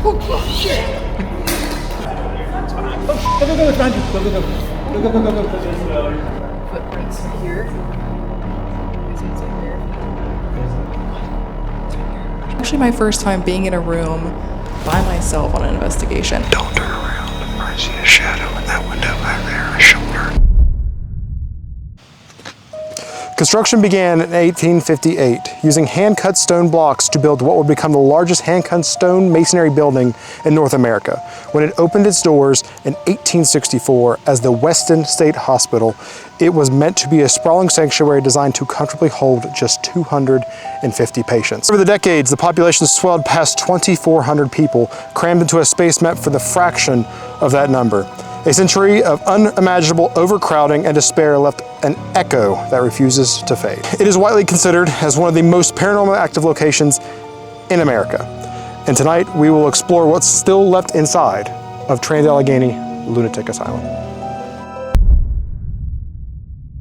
Oh shit! Oh, go, it's behind you. Go. Footprints here. Actually, my first time being in a room by myself on an investigation. Don't turn around. I see a shadow in that window back there, a shoulder. Construction began in 1858, using hand-cut stone blocks to build what would become the largest hand-cut stone masonry building in North America. When it opened its doors in 1864 as the Weston State Hospital, it was meant to be a sprawling sanctuary designed to comfortably hold just 250 patients. Over the decades, the population swelled past 2,400 people, crammed into a space meant for the fraction of that number. A century of unimaginable overcrowding and despair left an echo that refuses to fade. It is widely considered as one of the most paranormal active locations in America. And tonight we will explore what's still left inside of Trans-Allegheny Lunatic Asylum.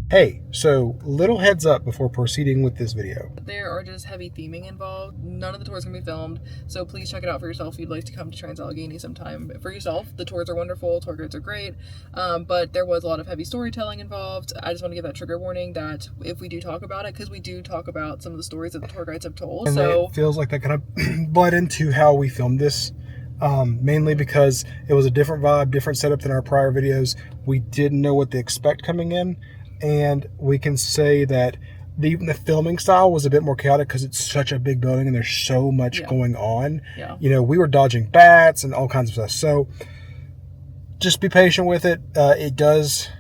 Hey, so little heads up before proceeding with this video. There are just heavy theming involved. None of the tours can be filmed, so please check it out for yourself if you'd like to come to Trans-Allegheny sometime for yourself. The tours are wonderful, tour guides are great, but there was a lot of heavy storytelling involved. I just want to give that trigger warning that if we do talk about it, because we do talk about some of the stories that the tour guides have told. And so it feels like that kind of bled into how we filmed this. Mainly because it was a different vibe, different setup than our prior videos. We didn't know what to expect coming in. And we can say that even the filming style was a bit more chaotic because it's such a big building and there's so much going on. Yeah. You know, we were dodging bats and all kinds of stuff. So just be patient with it. It does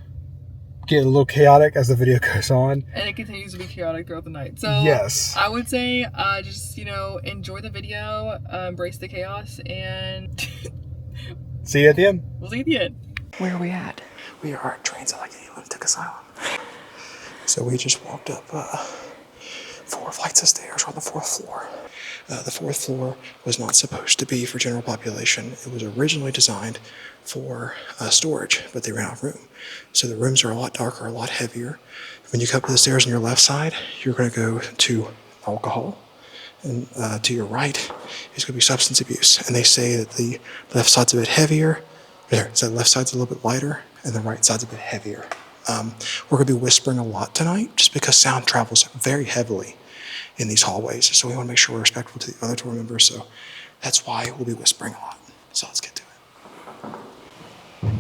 get a little chaotic as the video goes on. And it continues to be chaotic throughout the night. So yes, I would say just, enjoy the video, embrace the chaos, and see you at the end. We'll see you at the end. Where are we at? We are at Trans-Allegheny Lunatic Asylum. So we just walked up 4 flights of stairs. We're on the 4th floor. The 4th floor was not supposed to be for general population. It was originally designed for storage, but they ran out of room. So the rooms are a lot darker, a lot heavier. When you come up the stairs on your left side, you're going to go to alcohol. And to your right is going to be substance abuse. And they say that the left side's a bit heavier. So the left side's a little bit lighter, and the right side's a bit heavier. We're going to be whispering a lot tonight just because sound travels very heavily in these hallways. So we want to make sure we're respectful to the other tour members. So that's why we'll be whispering a lot. So let's get to it.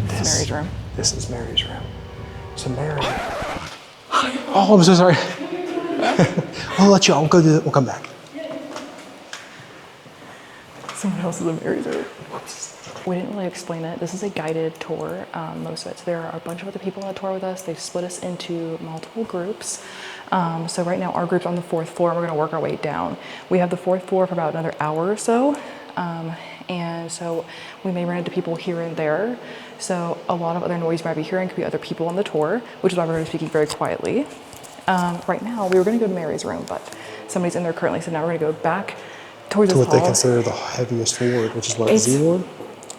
This is Mary's room. This is Mary's room. So Mary. Oh, I'm so sorry. I'll let you. I'll go do that. We'll come back. Someone else is in Mary's room. We didn't really explain it. This is a guided tour, most of it. So there are a bunch of other people on the tour with us. They've split us into multiple groups. So right now our group's on the 4th floor and we're gonna work our way down. We have the 4th floor for about another hour or so. And so we may run into people here and there. So a lot of other noise you might be hearing could be other people on the tour, which is why we're gonna be speaking very quietly. Right now we were gonna go to Mary's room, but somebody's in there currently. So now we're gonna go back towards this hall. What they consider the heaviest ward, which is what, Z ward?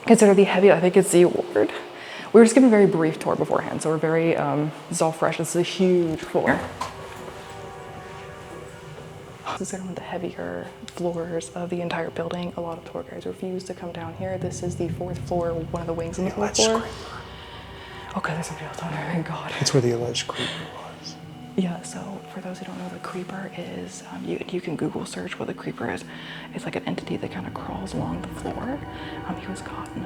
Consider the heavy, I think it's Z ward. We were just giving a very brief tour beforehand, so we're very, this is all fresh. This is a huge floor. This is one of the heavier floors of the entire building. A lot of tour guides refuse to come down here. This is the 4th floor, one of the wings on the 4th floor. Okay, there's somebody else down there, thank God. That's where the alleged creeper was. Yeah, so for those who don't know, the creeper is, you can Google search what the creeper is. It's like an entity that kind of crawls along the floor. He was caught in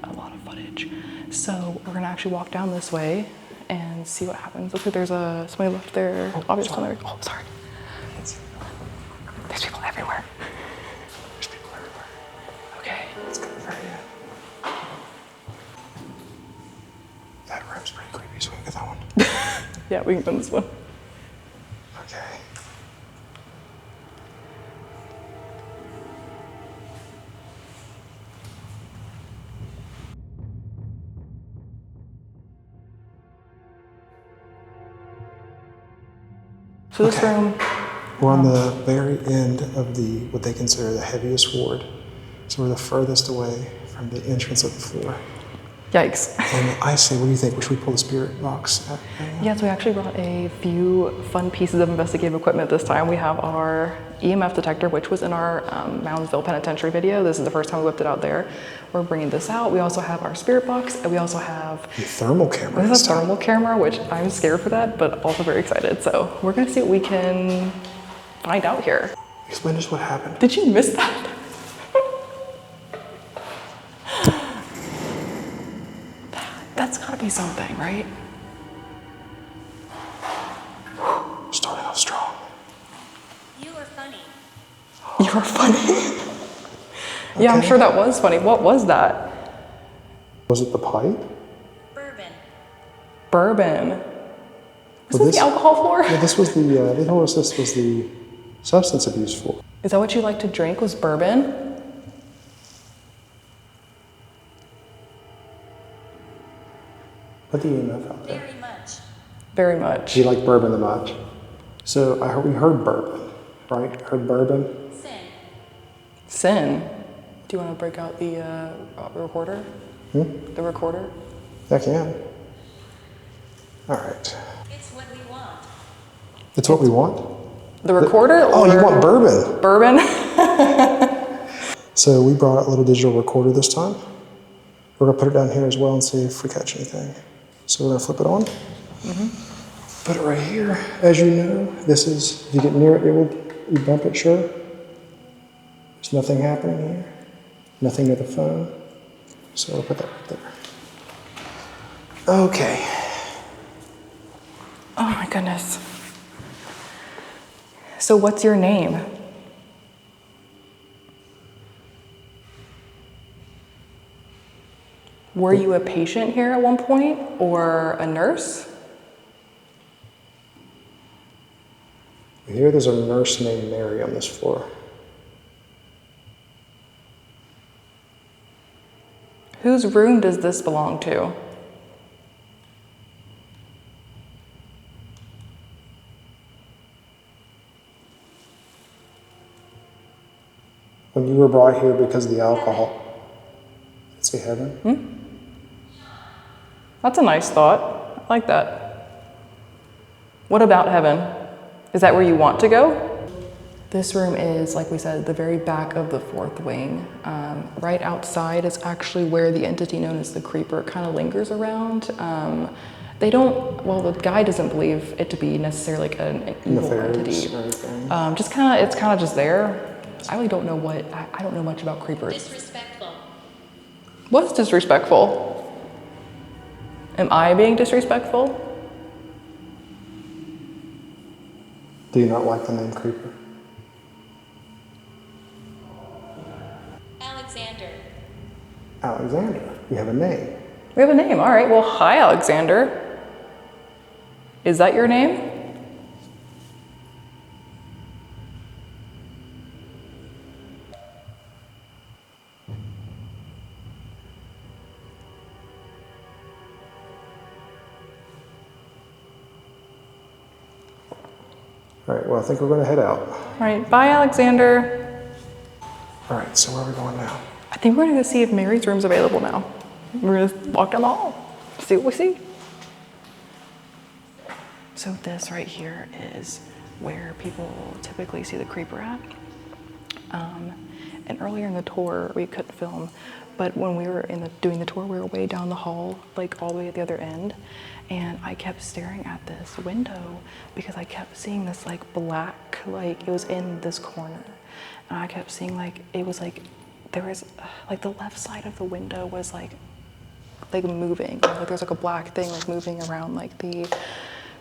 a lot of footage. So we're gonna actually walk down this way and see what happens. Looks like there's somebody left there. Oh, Obviously, oh, sorry. There's people everywhere. There's people everywhere. Okay. Let's go right in. That room's pretty creepy, so we can get that one. Yeah, we can film this one. Okay. So this room. We're on the very end of what they consider the heaviest ward. So we're the furthest away from the entrance of the floor. Yikes. And I say, what do you think? Should we pull the spirit box out? Yes, we actually brought a few fun pieces of investigative equipment this time. We have our EMF detector, which was in our Moundsville Penitentiary video. This is the first time we whipped it out there. We're bringing this out. We also have our spirit box, and we also have A thermal camera. this is a thermal camera, which I'm scared for that, but also very excited. So we're gonna see what we can find out here. Explain to us what happened. Did you miss that? That's gotta be something, right? Starting off strong. You are funny. You are funny. Yeah, I'm Okay. sure that was funny. What was that? Was it the pipe? Bourbon. Bourbon. Was Well, this this- the alcohol floor? Yeah, this was the, they told us this was the substance abuse floor. Is that what you like to drink, was bourbon? Put the EMF out there. Very much. Very much. Do you like bourbon that much? So we heard bourbon, right? Heard bourbon. Sin. Sin. Do you want to break out the recorder? The recorder? I can. All right. It's what we want. It's what we want. The recorder? Oh, you or want bourbon? bourbon? So we brought a little digital recorder this time. We're gonna put it down here as well and see if we catch anything. So we're gonna flip it on. Put it right here. As you know, this is, if you get near it, you bump it, sure. There's nothing happening here. Nothing near the phone. So we'll put that right there. Okay. Oh my goodness. So what's your name? Were you a patient here at one point or a nurse? We hear there's a nurse named Mary on this floor. Whose room does this belong to? When you were brought here because of the alcohol. Let's say heaven. That's a nice thought. I like that. What about heaven? Is that where you want to go? This room is, like we said, the very back of the fourth wing. Right outside is actually where the entity known as the Creeper kind of lingers around. They don't, well, the guy doesn't believe it to be necessarily like an evil Nefarious entity. or anything. It's kind of just there. I really don't know I don't know much about creepers. Disrespectful. What's disrespectful? Am I being disrespectful? Do you not like the name Creeper? Alexander. Alexander. You have a name. We have a name. All right. Well, hi, Alexander. Is that your name? All right, well, I think we're going to head out. All right. Bye, Alexander. All right, so where are we going now? I think we're going to go see if Mary's room's available now. We're going to walk down the hall, see what we see. So this right here is where people typically see the creeper at. And earlier in the tour, we couldn't film, but when we were doing the tour, we were way down the hall, like all the way at the other end. And I kept staring at this window because I kept seeing this like black, like it was in this corner. And I kept seeing like, it was like, there was like the left side of the window was like moving. Like there's like a black thing like moving around like the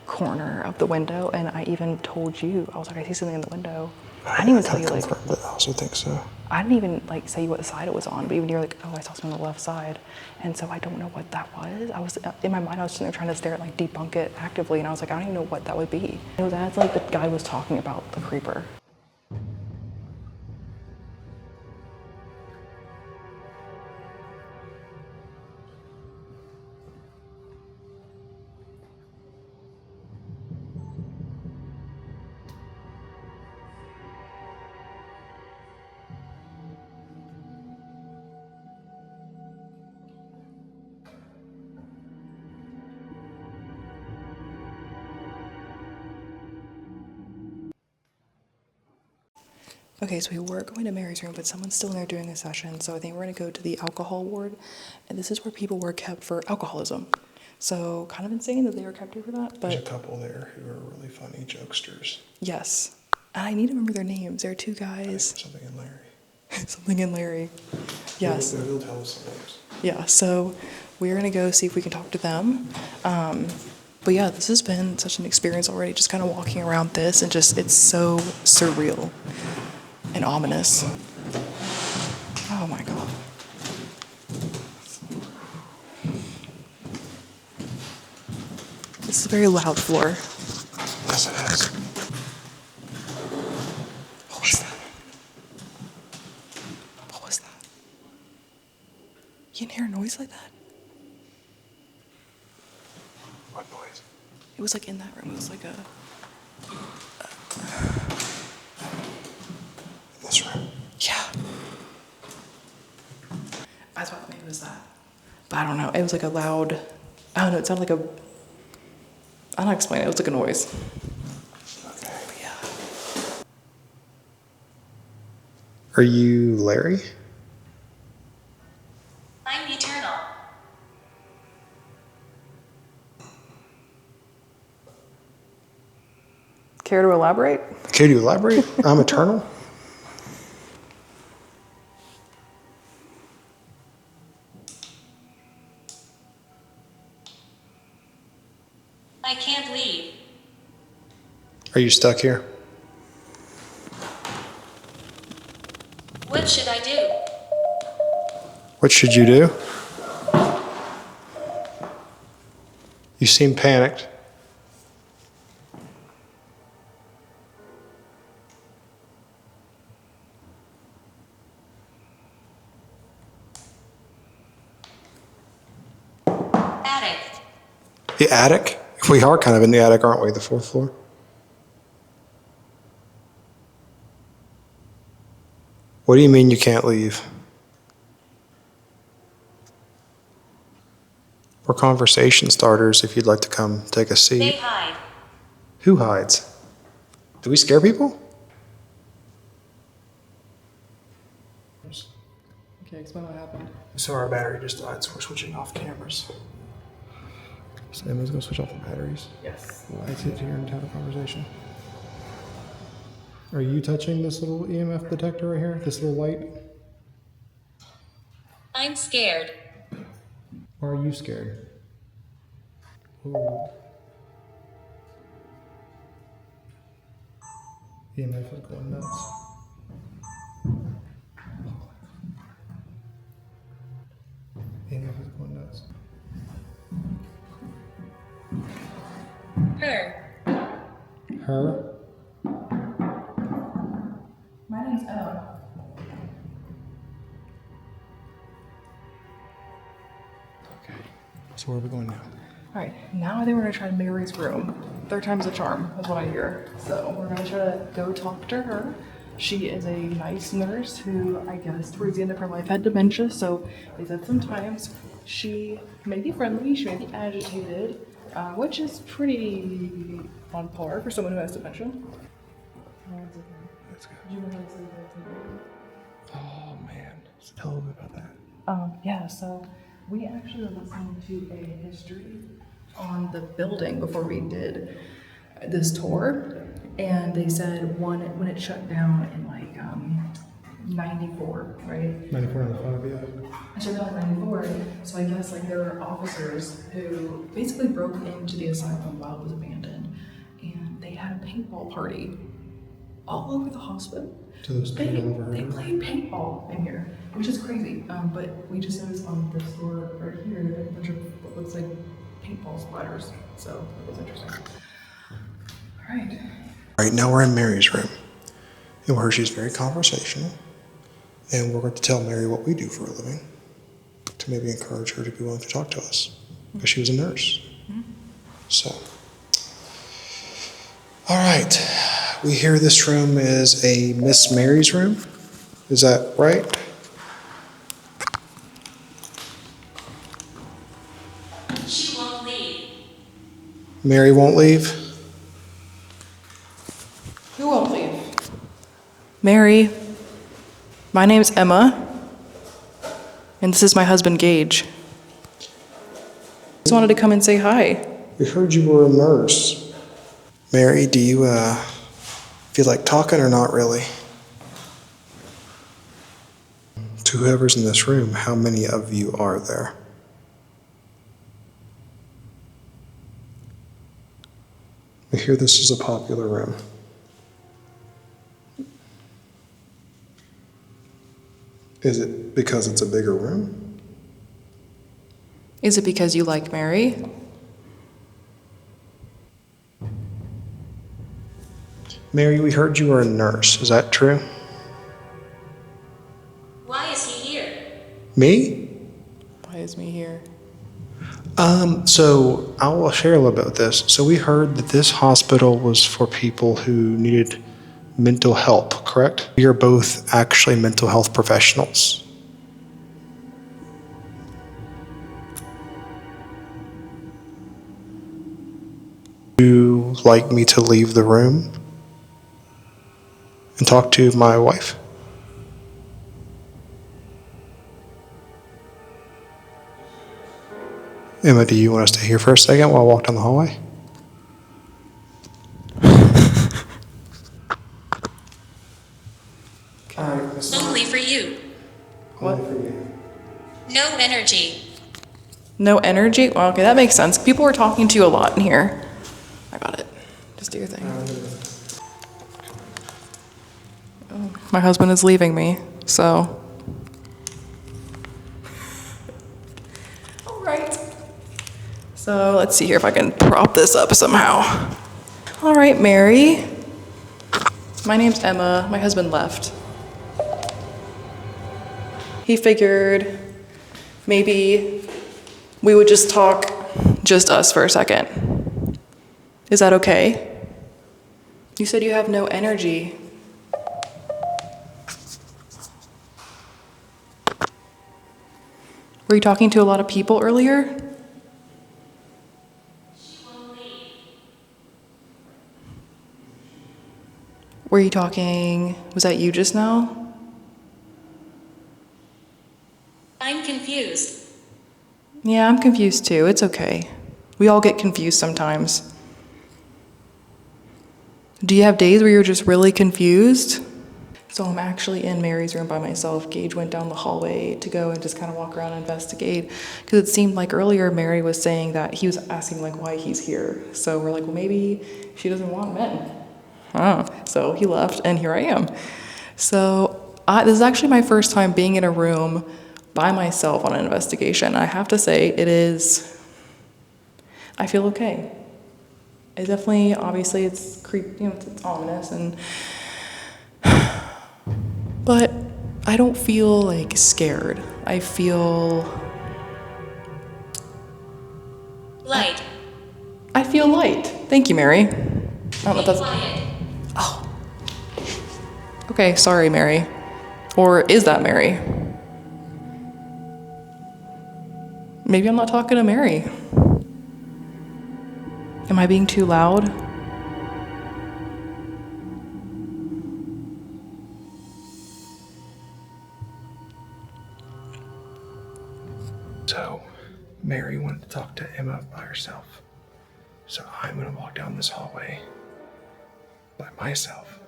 corner of the window. And I even told you, I was like, I see something in the window. I didn't even tell you like, Confirmed it. I also think so. I didn't even like say what side it was on, but even you're like, oh, I saw something on the left side. And so I don't know what that was. I was, in my mind, I was sitting there trying to stare at like debunk it actively. And I was like, I don't even know what that would be. It was as like the guy was talking about the creeper. Okay, so we were going to Mary's room, but someone's still in there doing a session, so I think we're gonna go to the alcohol ward, and this is where people were kept for alcoholism. So kind of insane that they were kept here for that, There's a but couple there who are really funny jokesters. yes. And I need to remember their names. There are two guys. Something in Larry. Something in Larry. Yes. They'll tell us the names. Yeah, so we're gonna go see if we can talk to them. But yeah, this has been such an experience already, just kind of walking around this and just, it's so surreal and ominous. Oh my God. This is a very loud floor. Yes, it is. What was that? What was that? You didn't hear a noise like that? What noise? It was like in that room. It was like a. In this room? Yeah. I thought maybe it was that. But I don't know. It was like a loud. I don't know. It sounded like a. I don't explain it. It was like a noise. Okay. But yeah. Are you Larry? I'm eternal. Care to elaborate? Care to elaborate? I'm eternal. I can't leave. Are you stuck here? What should I do? What should you do? You seem panicked. Attic. The attic? We are kind of in the attic, aren't we? The fourth floor? What do you mean you can't leave? We're conversation starters if you'd like to come take a They seat. hide. Who hides? Do we scare people? Okay, explain what happened. So our battery just died, so we're switching off cameras. So Emma's gonna switch off the batteries. Yes. I sit here and have a conversation. Are you touching this little EMF detector right here? This little light? I'm scared. Or are you scared? Ooh. EMF is going nuts. EMF is going nuts. Her. Her? My name's Emma. Okay. So where are we going now? All right, now I think we're gonna try Mary's room. Third time's a charm, is what I hear. So we're gonna try to go talk to her. She is a nice nurse who, I guess, towards the end of her life had dementia. So they said sometimes she may be friendly, she may be agitated, which is pretty on par for someone who has dementia. Let's go. Oh man. So tell me about that. Yeah, so we actually listened to a history on the building before we did this tour, and they said when it shut down in like 94, right? 94 on the 5, yeah. It shut down in 94, so I guess like there were officers who basically broke into the asylum while it was abandoned, and they had a paintball party all over the hospital. So those They people overheard it? played paintball in here, which is crazy. But we just noticed on this floor right here, there's a bunch of what looks like paintball splatters. So it was interesting. All right. All right, now we're in Mary's room, and where she's very conversational, and we're going to tell Mary what we do for a living to maybe encourage her to be willing to talk to us, because she was a nurse. So, all right, we hear this room is a Miss Mary's room. Is that right? She won't leave. Mary won't leave? Who won't leave? Mary, my name's Emma, and this is my husband, Gage. Just wanted to come and say hi. We heard you were a nurse. Mary, do you feel like talking or not really? To whoever's in this room, how many of you are there? I hear this is a popular room. Is it because it's a bigger room? Is it because you like Mary? Mary, we heard you were a nurse. Is that true? Why is he here? Me? Why is me here? So I will share a little bit with this. So we heard that this hospital was for people who needed mental help, correct? We are both actually mental health professionals. Would you like me to leave the room and talk to my wife? Emma, do you want us to stay here for a second while I walk down the hallway? Only for you. What? No energy. No energy? Well, okay, that makes sense. People were talking to you a lot in here. I got it. Just do your thing. Oh, my husband is leaving me, so. All right. So let's see here if I can prop this up somehow. All right, Mary. My name's Emma. My husband left. He figured maybe we would just talk, just us for a second. Is that okay? You said you have no energy. Were you talking to a lot of people earlier? Were you talking, was that you just now? I'm confused. Yeah, I'm confused too. It's okay. We all get confused sometimes. Do you have days where you're just really confused? So I'm actually in Mary's room by myself. Gage went down the hallway to go and just kind of walk around and investigate. Because it seemed like earlier Mary was saying that he was asking like why he's here. So we're like, well, maybe she doesn't want men. So he left and here I am. So this is actually my first time being in a room by myself on an investigation. I have to say I feel okay. It definitely, obviously it's it's ominous but I don't feel like scared. I feel Light. I feel light. Thank you, Mary. I don't know if Be that's quiet. okay, sorry, Mary. Or is that Mary? Maybe I'm not talking to Mary. Am I being too loud? So, Mary wanted to talk to Emma by herself. So I'm going to walk down this hallway by myself.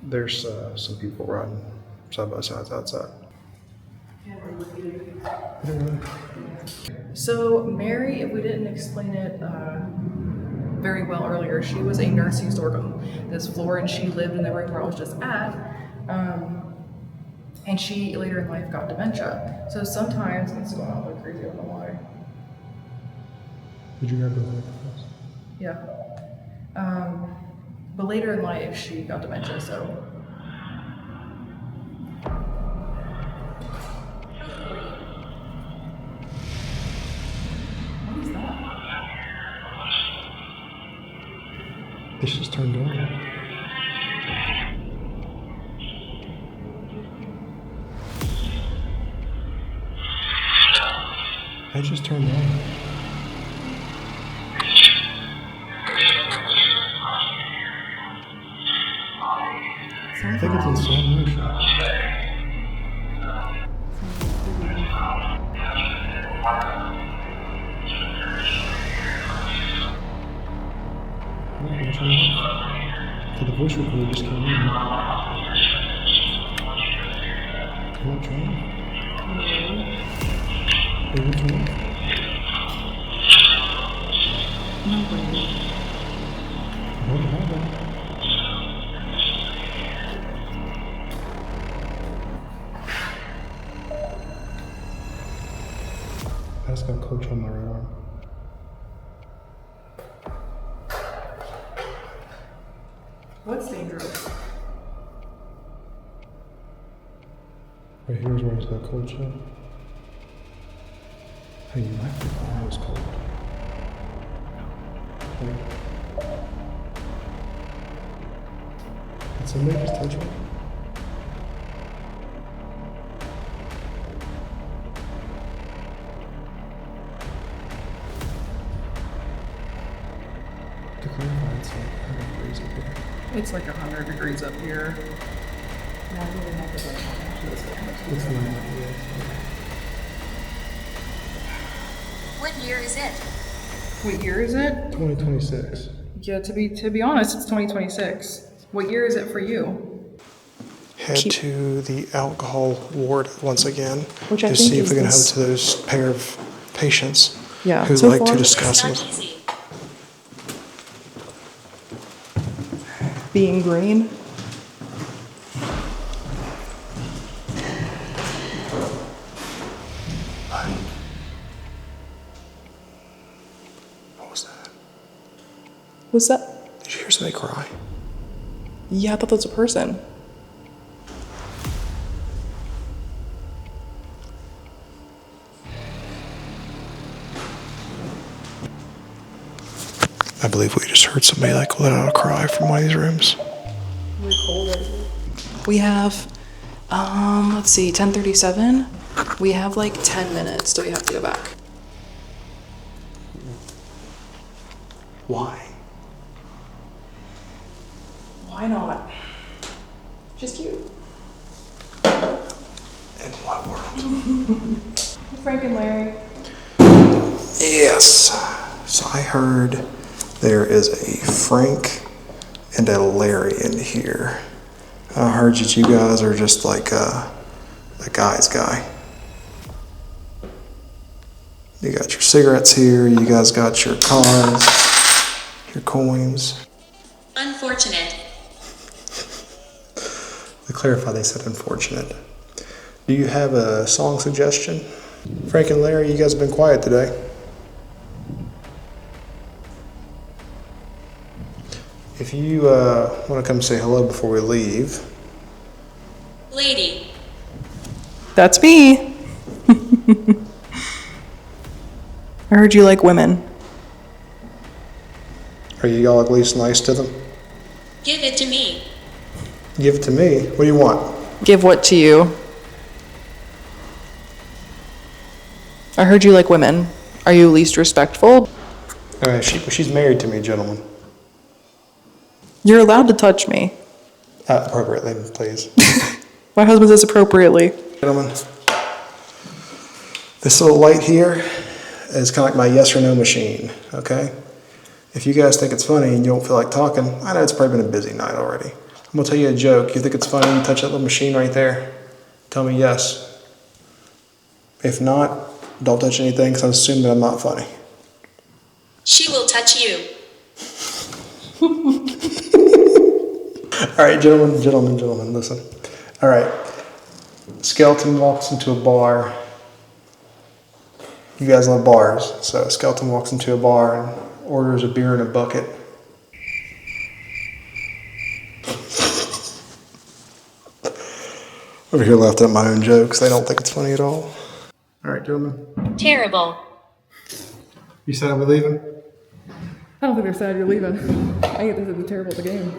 There's some people riding side by side outside. So Mary, if we didn't explain it very well earlier, she was a nurse who used to work on this floor, and she lived in the room where I was just at. And she later in life got dementia. So sometimes it's going on like crazy. I don't know why. Did you grab the light? Yeah. But later in life, she got dementia. So. What is that? It's just turned on. I just turned on. I think it's in slow motion. I'm not gonna turn it off. So the voice recorder just came in. Can I turn it? It won't turn off. No way. What happened? I just got a coach on my right arm. What's dangerous? Right here's where I just got a cold shot. Hey, you might think I was cold. Hey. Did somebody just touch me? To clarify, it's like 100 degrees up here. It's like 100 degrees up here. It's not like this. What year is it? What year is it? 2026. Yeah, to be honest, it's 2026. What year is it for you? Head to the alcohol ward once again Which I to think see if is we can help this- to those pair of patients Yeah, who so like to far- discuss It's them. not easy. Being green. What was that? What's that? Did you hear somebody cry? Yeah, I thought that was a person. I believe we just heard somebody like let out a cry from one of these rooms. We have, let's see, 10:37. We have like 10 minutes till we have to go back. Why? Why not? Just you. In what world? Frank and Larry. Yes. So I heard there is a Frank and a Larry in here. I heard that you guys are just like a guy's guy. You got your cigarettes here, you guys got your cars, your coins. Unfortunate. To clarify, they said unfortunate. Do you have a song suggestion? Frank and Larry, you guys have been quiet today. If you want to come say hello before we leave. Lady. That's me. I heard you like women. Are you all at least nice to them? Give it to me. Give it to me. What do you want? Give what to you? I heard you like women. Are you least respectful? She's married to me, gentlemen. You're allowed to touch me. Appropriately, please. My husband says appropriately. Gentlemen, this little light here is kind of like my yes or no machine, okay? If you guys think it's funny and you don't feel like talking, I know it's probably been a busy night already. I'm gonna tell you a joke. You think it's funny, you touch that little machine right there? Tell me yes. If not, don't touch anything because I assume that I'm not funny. She will touch you. All right, gentlemen, listen. All right, skeleton walks into a bar. You guys love bars, so skeleton walks into a bar and orders a beer in a bucket. Over here laughing at my own jokes. They don't think it's funny at all. All right, gentlemen. Terrible. You said we're leaving? I don't think they're sad you're leaving. I think this is terrible at the game.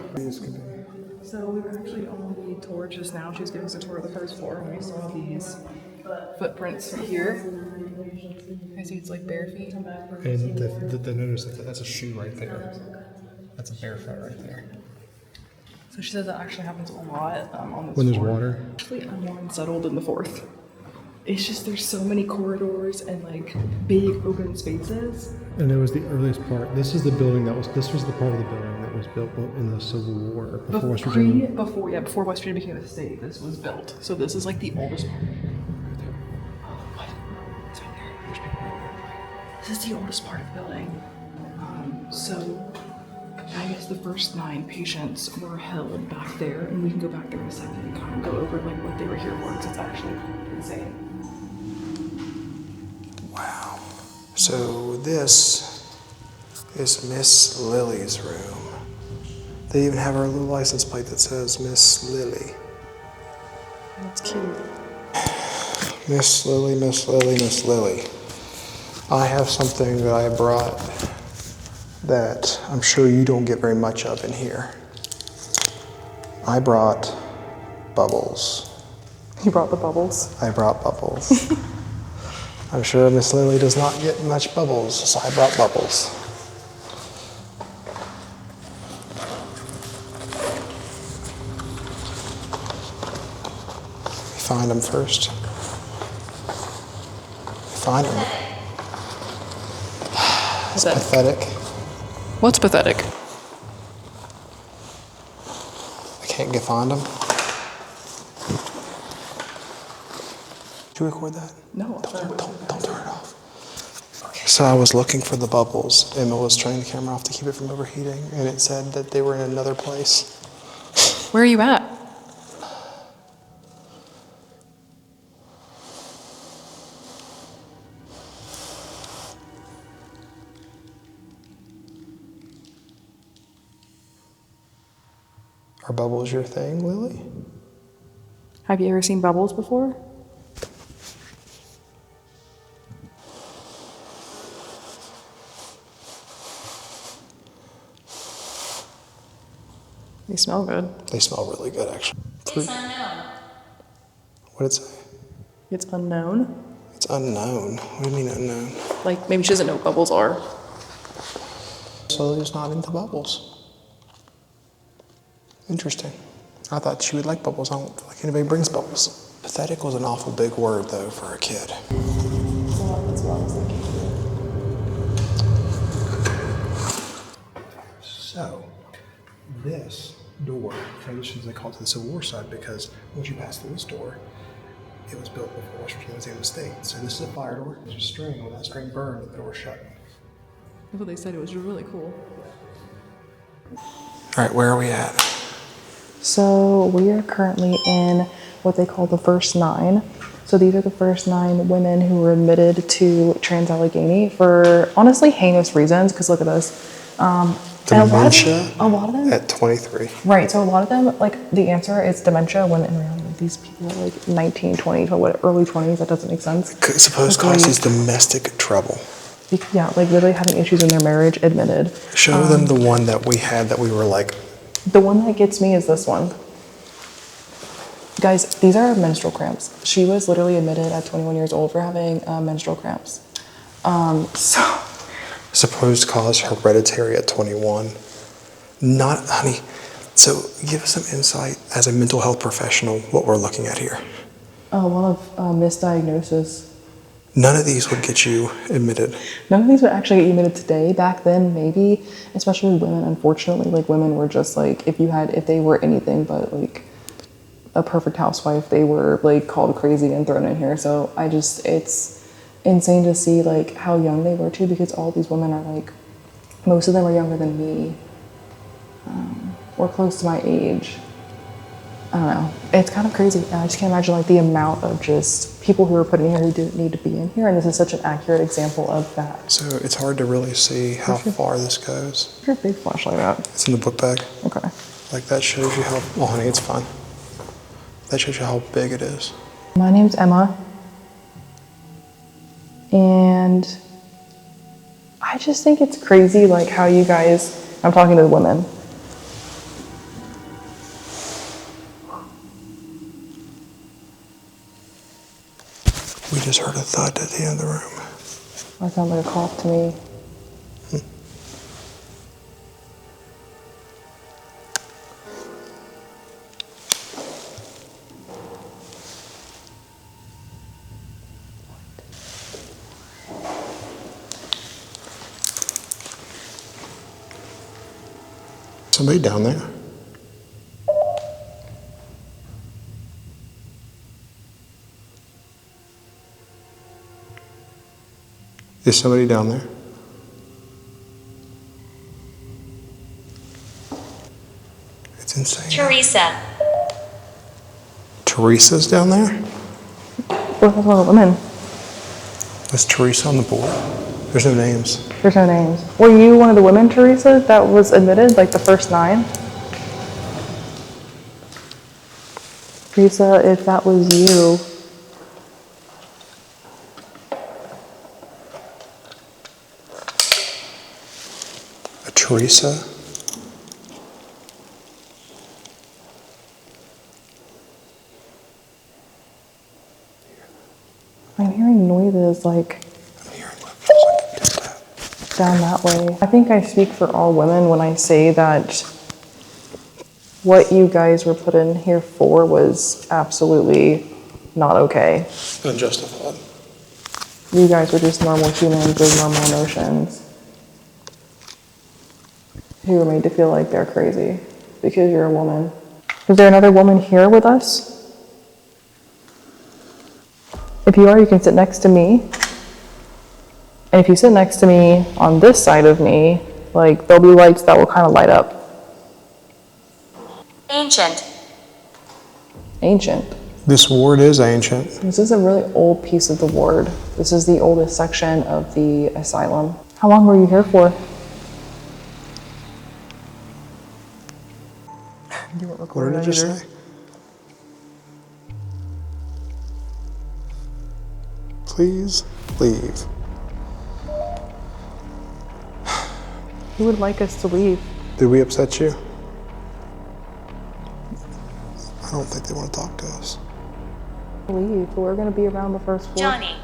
So we were actually on the tour just now. She was giving us a tour of the first floor and we saw these footprints here. I see it's like bare feet. And the notice that that's a shoe right there. That's a bare foot right there. So she says that actually happens a lot on this When there's floor. water. Actually, I'm more unsettled in the fourth. It's just there's so many corridors and like big open spaces. And it was the earliest part. This is the building this was the part of the building that was built in the Civil War before West Virginia. Before West Virginia became a state, this was built. So this is like the oldest part. What? It's right there. This is the oldest part of the building. So I guess the first 9 patients were held back there, and we can go back there in a second and kind of go over like what they were here for, because it's actually insane. Wow. So this is Miss Lily's room. They even have her little license plate that says Miss Lily. That's cute. Miss Lily, Miss Lily, Miss Lily. I have something that I brought that I'm sure you don't get very much of in here. I brought bubbles. You brought the bubbles? I brought bubbles. I'm sure Miss Lily does not get much bubbles, so I brought bubbles. Find them first. Find them. It's pathetic. What's pathetic? I can't find them. Did you record that? No. Don't turn it off. Okay. So I was looking for the bubbles. Emma was turning the camera off to keep it from overheating, and it said that they were in another place. Where are you at? Are bubbles your thing, Lily? Have you ever seen bubbles before? They smell good. They smell really good, actually. It's unknown. What did it say? It's unknown. It's unknown. What do you mean unknown? Like maybe she doesn't know what bubbles are. So Lily's not into bubbles. Interesting. I thought she would like bubbles. I don't feel like anybody brings bubbles. Pathetic was an awful big word, though, for a kid. That's what I was thinking. So, this door, transitions they call it to the Civil War side, because once you pass through this door, it was built before West Virginia was in the state. So this is a fire door. There's a string. When that string burned, the door shut. That's what they said. It was really cool. All right, where are we at? So we are currently in what they call the first 9. So these are the first 9 women who were admitted to Trans-Allegheny for honestly heinous reasons. Because look at this. Dementia a lot of them at 23. Right. So a lot of them, like the answer is dementia, when in reality these people are like 19, 20, early 20s. That doesn't make sense. Supposed causes domestic trouble. Yeah, like literally having issues in their marriage, admitted. Show them the one that we had that we were like. The one that gets me is this one. Guys, these are menstrual cramps. She was literally admitted at 21 years old for having menstrual cramps. Supposed cause hereditary at 21. Not, honey. So give us some insight as a mental health professional what we're looking at here. One of misdiagnosis. None of these would get you admitted. None of these would actually get you admitted today. Back then, maybe, especially women, unfortunately, like women were just like, if they were anything but like a perfect housewife, they were like called crazy and thrown in here. So it's insane to see like how young they were too, because all these women are like, most of them are younger than me, or close to my age. I don't know. It's kind of crazy. I just can't imagine like the amount of just people who were put in here who didn't need to be in here. And this is such an accurate example of that. So it's hard to really see how far this goes. Where's your big flashlight at? It's in the book bag. Okay. Like that shows you how, well honey, it's fine. That shows you how big it is. My name's Emma. And I just think it's crazy like how you guys, I'm talking to the women. We just heard a thud at the end of the room. That sounded like a cough to me. Somebody down there? Is somebody down there? It's insane. Teresa. Teresa's down there? What was one of the women? Is Teresa on the board? There's no names. There's no names. Were you one of the women, Teresa, that was admitted, like the first 9? Teresa, if that was you, A Teresa? I'm hearing noises like I'm hearing what feels like a tap. down that way. I think I speak for all women when I say that what you guys were put in here for was absolutely not okay. Unjustified. You guys were just normal humans with normal emotions who were made to feel like they're crazy because you're a woman. Is there another woman here with us? If you are, you can sit next to me. And if you sit next to me on this side of me, like there'll be lights that will kind of light up. Ancient. Ancient. This ward is ancient. This is a really old piece of the ward. This is the oldest section of the asylum. How long were you here for? You weren't What recording did it that just either. say? Please leave. Who would like us to leave? Did we upset you? I don't think they want to talk to us. Leave, but we're gonna be around the first floor. Johnny.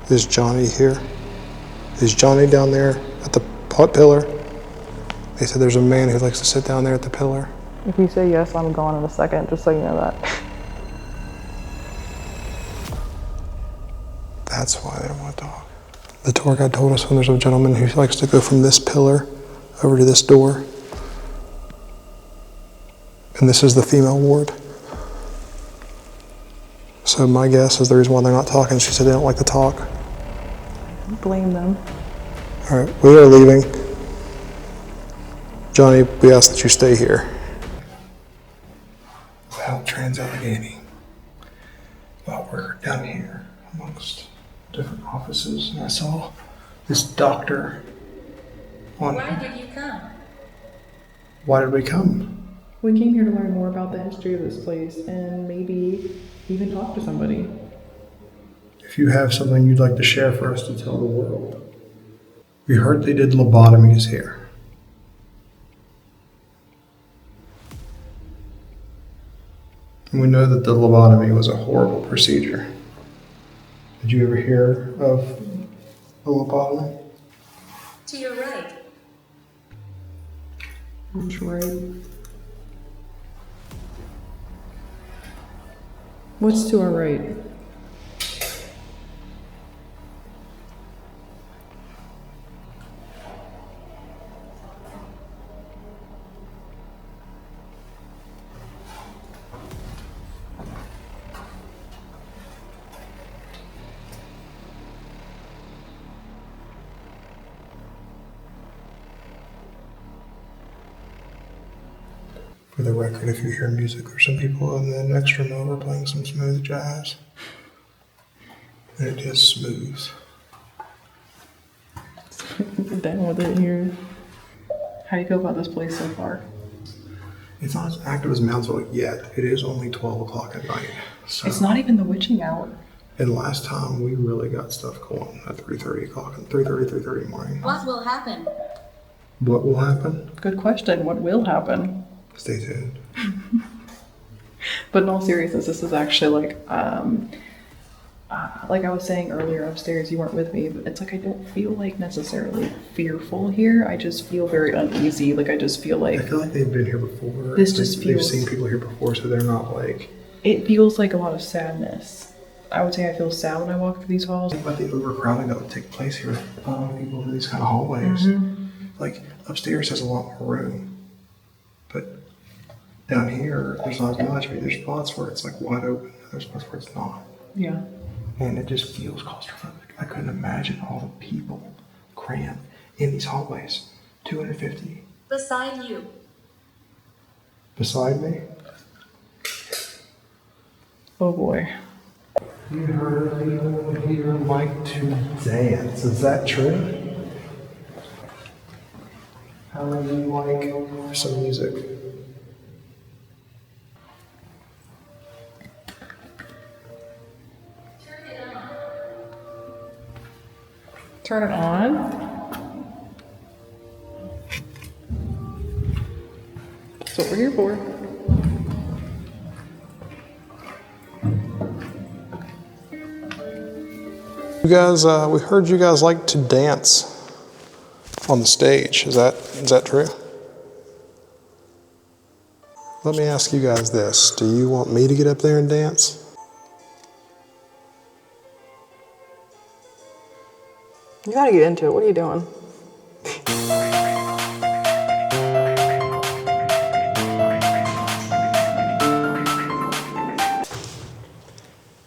Is Johnny here? Is Johnny down there at the pillar? They said there's a man who likes to sit down there at the pillar. If you say yes, I'm gone in a second, just so you know that. That's why they don't want to talk. The tour guide told us when there's a gentleman who likes to go from this pillar over to this door. And this is the female ward. So my guess is the reason why they're not talking, she said they don't like to talk. Blame them. All right, we are leaving. Johnny, we ask that you stay here. Well, Trans-Allegheny. Well, we're down here amongst different offices, and I saw this doctor on. Why did you come? Why did we come? We came here to learn more about the history of this place and maybe even talk to somebody. If you have something you'd like to share for us to tell the world. We heard they did lobotomies here. And we know that the lobotomy was a horrible procedure. Did you ever hear of a lobotomy? To your right. That's right. What's to our right? For the record, if you hear music, there's some people in the next room over playing some smooth jazz. And it is smooth. Get down with it here. How do you feel about this place so far? It's not as active as Moundsville yet. It is only 12 o'clock at night. So. It's not even the witching hour. And last time we really got stuff going at 3:30 o'clock, 3:30 in the morning. What will happen? What will happen? Good question. What will happen? Stay tuned. But in all seriousness, this is actually like I was saying earlier upstairs, you weren't with me, but it's like I don't feel like necessarily fearful here. I just feel very uneasy. Like I just feel like I feel like they've been here before. This just They've feels- seen people here before, so they're not like. it feels like a lot of sadness. I would say I feel sad when I walk through these halls. Think about the overcrowding that would take place here, following people through these kind of hallways. Like upstairs has a lot more room, but down here there's not as much. There's spots where it's like wide open. There's spots where it's not, Yeah. and it just feels claustrophobic. I couldn't imagine all the people crammed in these hallways. 250 Beside you. beside me. Oh boy. You heard people here like to dance. Is that true? How would you like some music? Turn it on. That's what we're here for. You guys, we heard you guys like to dance on the stage. Is that true? Let me ask you guys this. Do you want me to get up there and dance? You gotta get into it. What are you doing?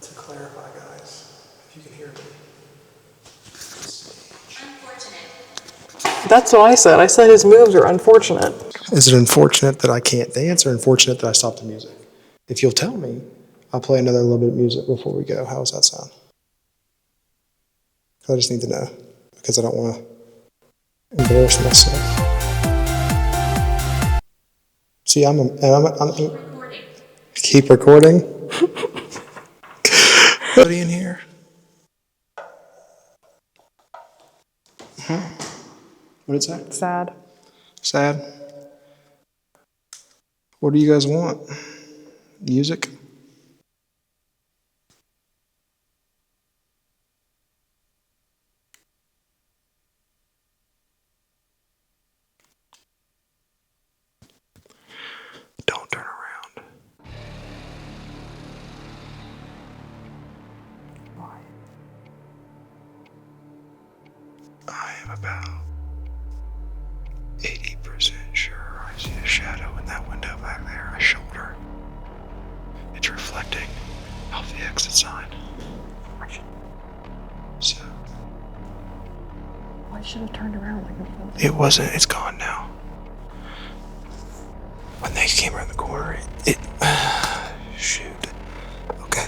To clarify, guys, if you can hear me. Unfortunate. That's what I said. I said his moves are unfortunate. Is it unfortunate that I can't dance or unfortunate that I stopped the music? If you'll tell me, I'll play another little bit of music before we go. How does that sound? I just need to know because I don't want to embarrass myself. See, I'm Recording. keep recording. Anybody in here? What did it say? Sad. Sad. What do you guys want? Music? Don't turn around. Why? I am about 80% sure I see a shadow in that window back there, a shoulder. It's reflecting off the exit sign. So, I should have turned around like before. it wasn't, it's gone now. When they came around the corner, shoot. Okay.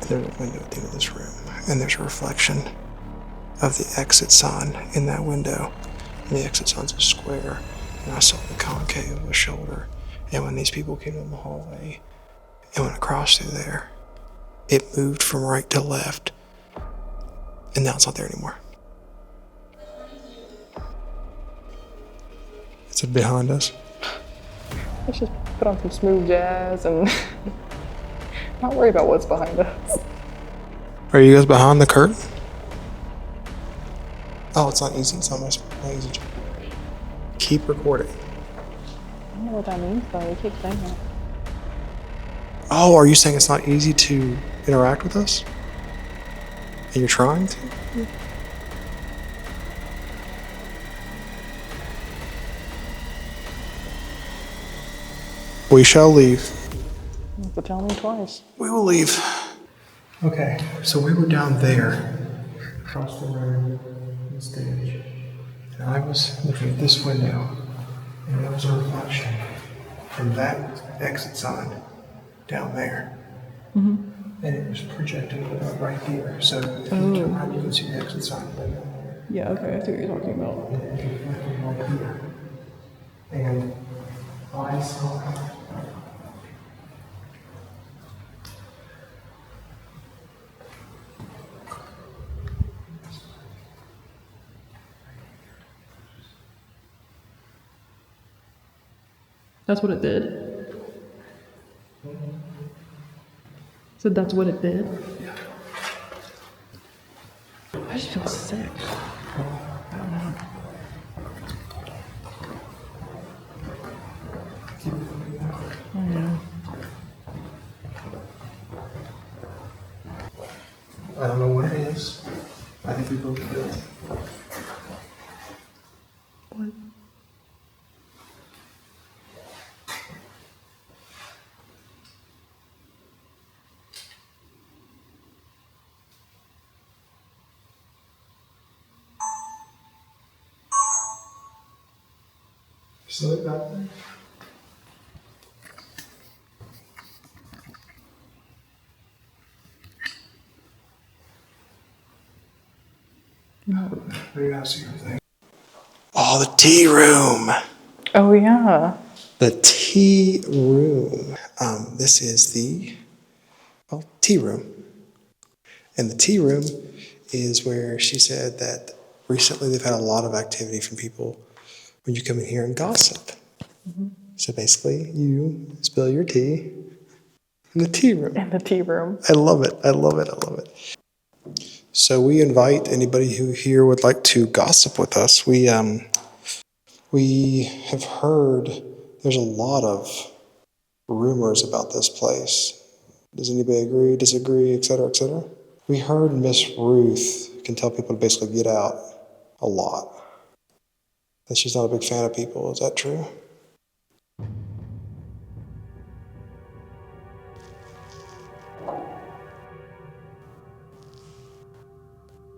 And there's a window at the end of this room, and there's a reflection of the exit sign in that window. And the exit sign's a square, and I saw the concave of a shoulder. And when these people came down the hallway and went across through there, it moved from right to left, and now it's not there anymore. Is it behind us? Let's just put on some smooth jazz and not worry about what's behind us. Are you guys behind the curtain? Oh, it's not easy. It's not easy. Keep recording. I don't know what that means though. You keep saying that. Oh, are you saying it's not easy to interact with us? And you're trying to? We shall leave. You have to tell me twice. We will leave. Okay, so we were down there, across the room, on the stage, and I was looking at this window, and there was a reflection from that exit sign down there. And it was projecting right here, so if you turn around, you can see the exit sign right down there. Yeah, okay, I see what you're talking about. And it was reflecting right here. And I saw That's what it did? So that's what it did? I just feel sick. I don't know. I know. I don't know what it is. I think we both do. What? Still back there? No. Maybe I see everything. Oh, the tea room. Oh, yeah. The tea room. This is the tea room. And the tea room is where she said that recently they've had a lot of activity from people when you come in here and gossip. Mm-hmm. So basically, you spill your tea in the tea room. In the tea room. I love it. I love it. I love it. So we invite anybody who here would like to gossip with us. We have heard there's a lot of rumors about this place. Does anybody agree, disagree, et cetera, et cetera? We heard Miss Ruth can tell people to basically get out a lot. That she's not a big fan of people. Is that true?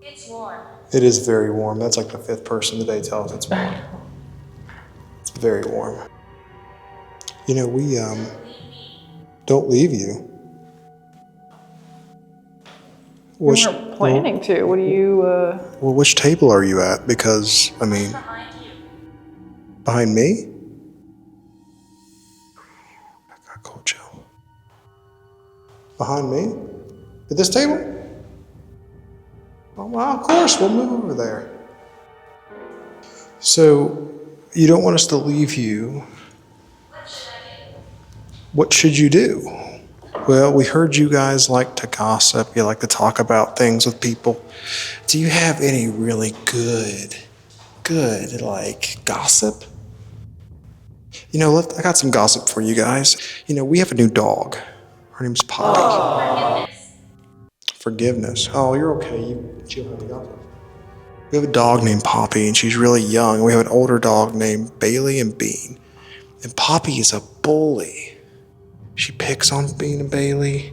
It's warm. It is very warm. That's like the fifth person today tells it's warm. It's very warm. You know, we don't leave you. We weren't planning to. What do you, Well, which table are you at? Because, I mean, Behind you. behind me? I got cold chill. Behind me? At this table? Oh, well, of course, we'll move over there. So, you don't want us to leave you. What should I do? What should you do? Well, we heard you guys like to gossip. You like to talk about things with people. Do you have any really good, like, gossip? You know, I got some gossip for you guys. You know, we have a new dog. Her name's Poppy. Forgiveness. Forgiveness. Oh, you're okay. You don't have to gossip. We have a dog named Poppy, and she's really young. We have an older dog named Bailey and Bean. And Poppy is a bully. She picks on Bean and Bailey.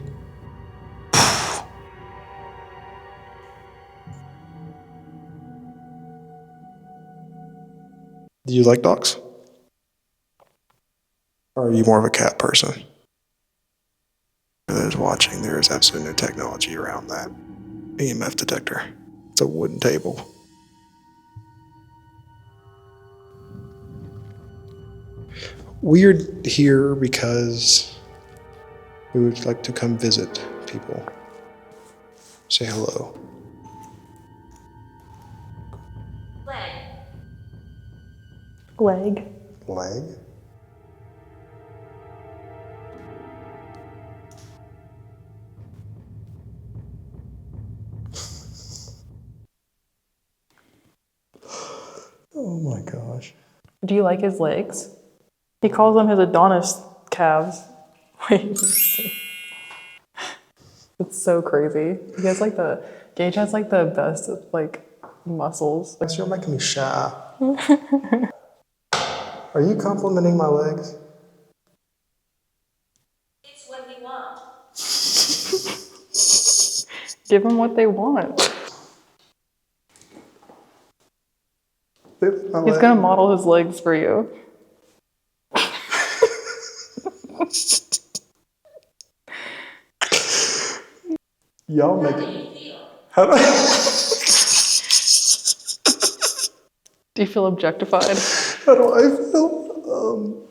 Do you like dogs? Or are you more of a cat person? For those watching, there is absolutely no technology around that EMF detector. It's a wooden table. We're here because we would like to come visit people. Say hello. Leg. leg? Leg? Oh my gosh. Do you like his legs? He calls them his Adonis calves. Wait. It's so crazy. He has like Gage has like the best like muscles. You're making me shy. Are you complimenting my legs? It's what we want. Give them what they want. He's gonna model his legs for you. Y'all make How do it. you feel? How do Do you feel objectified? how do I feel?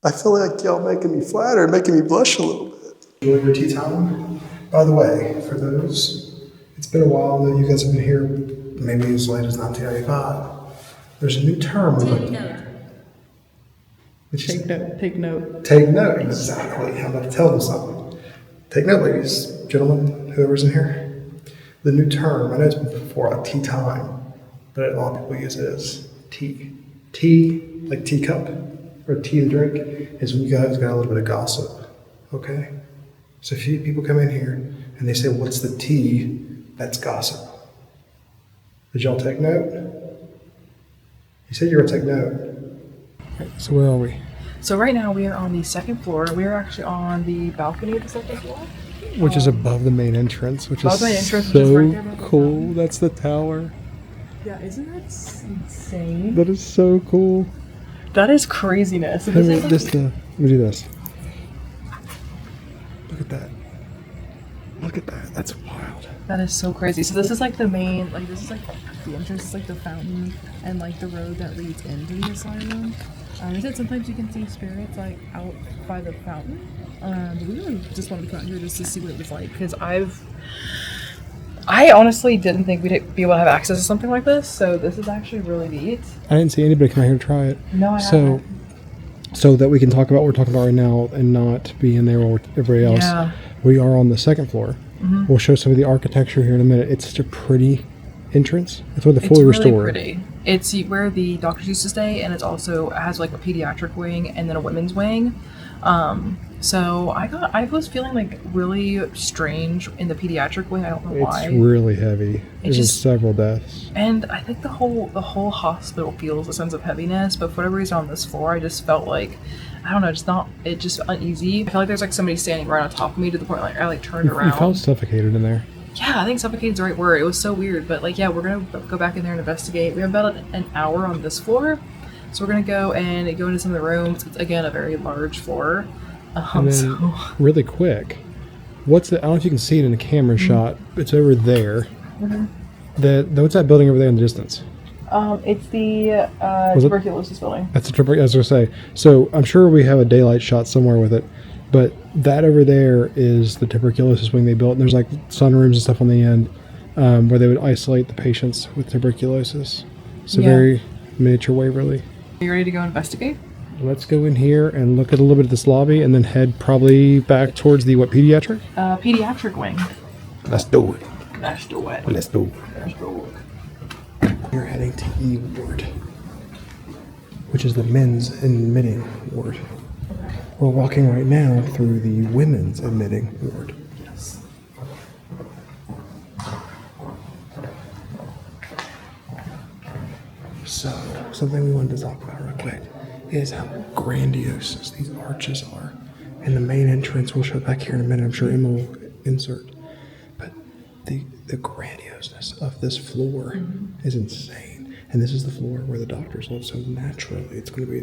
I feel like y'all making me flatter, making me blush a little bit. Enjoy your tea time. By the way, for those, it's been a while that you guys have been here, maybe as late as 1995. There's a new term we'd like to hear. Take note. Take note. Take note. Exactly. I'm about to tell them something. Take note, ladies, gentlemen, whoever's in here. The new term, I know it's been before, tea time, but a lot of people use it as tea. Tea, like teacup, or tea to drink, is when you guys got a little bit of gossip, okay? So if people come in here and they say, what's the tea? That's gossip. Did y'all take note? You said you were going to take note. So where are we? So right now we are on the second floor. We are actually on the balcony of the second floor. Which is above the main entrance, which above is the entrance, so which is right there by the cool. fountain. That's the tower. Yeah, isn't that insane? That is so cool. That is craziness. Let me do this. Look at that. Look at that. That's wild. That is so crazy. So this is like the main, like this is like the entrance, is like the fountain and like the road that leads into the asylum. They said sometimes you can see spirits like out by the fountain. But we really just wanted to come out here just to see what it was like because I honestly didn't think we'd be able to have access to something like this. So this is actually really neat. I didn't see anybody come out here to try it. No, I haven't. So that we can talk about what we're talking about right now and not be in there with everybody else. Yeah. We are on the second floor. Mm-hmm. We'll show some of the architecture here in a minute. It's such a pretty entrance. It's with the fully restored. Really pretty. It's where the doctors used to stay, and it has like a pediatric wing and then a women's wing. So I was feeling like really strange in the pediatric wing. I don't know why. It's really heavy. There's just several deaths. And I think the whole hospital feels a sense of heaviness, but for whatever reason on this floor, I just felt like, I don't know, just uneasy. I felt like there's like somebody standing right on top of me to the point like I turned around. You felt suffocated in there. Yeah, I think suffocated is the right word. It was so weird, but like, yeah, we're gonna go back in there and investigate. We have about an hour on this floor, so we're gonna go into some of the rooms. It's again a very large floor. And then, really quick, I don't know if you can see it in the camera shot. It's over there. Mm-hmm. What's that building over there in the distance? It's the tuberculosis building. That's I was going to say. So I'm sure we have a daylight shot somewhere with it, but that over there is the tuberculosis wing they built. And there's like sunrooms and stuff on the end where they would isolate the patients with tuberculosis. So very miniature Waverly. Are you ready to go investigate? Let's go in here and look at a little bit of this lobby and then head probably back towards the pediatric? Pediatric wing. Let's do it. Let's do it. Let's do it. Let's do it. We're heading to E ward, which is the men's admitting ward. We're walking right now through the women's admitting ward. Yes. So, something we wanted to talk about real quick is how grandiose these arches are. And the main entrance, we'll show back here in a minute, I'm sure Emma will insert. But the grandioseness of this floor is insane. And this is the floor where the doctors live, so naturally it's going to be